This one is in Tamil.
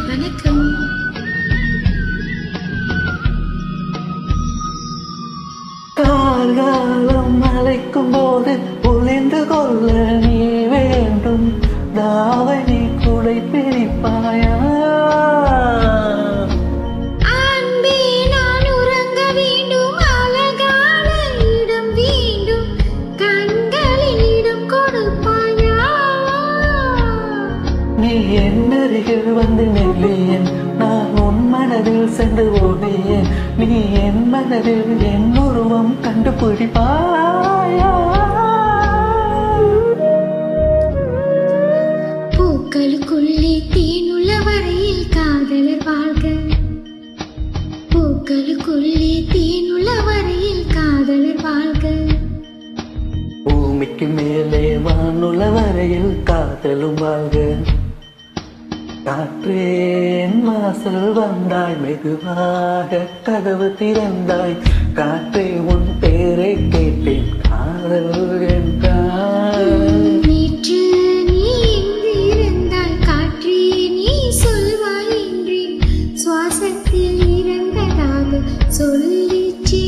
வணக்கம். காலம் அழைக்கும் போது ஒளிந்து கொள்ள நீ வேண்டும். தாவணி குடை பிரிப்பாயா? அன்பே நான் உறங்க வேண்டும். அழகான இடம் வேண்டும். கண்களில் இடம் கொடுப்பாயா? நீ என் அருகில் வந்து நில்லியேன், நான் உன் மனதில் சென்று ஓடியேன். நீ என் மனதில் என் உருவம் கண்டுபிடிப்பாயா? பூக்களுக்குள்ளே தேனுள்ள வரையில் காதலர் வாழ்க. பூக்களுக்குள்ளே தேனுள்ள வரையில் காதலர் வாழ்க. பூமிக்கு மேலே வானுள்ள வரையில் காதலும் வாழ்க. காற்றேன் வாசல் வந்தாய், மெதுவாக கதவு திறந்தாய். காற்றே உன் பேரை கேட்டேன், காதல் என்றாய். நேற்று நீ எங்கு இருந்தாய்? காற்றே நீ சொல்வாய் என்றேன். சுவாசத்தில் இறந்ததாக சொல்லிச்சே.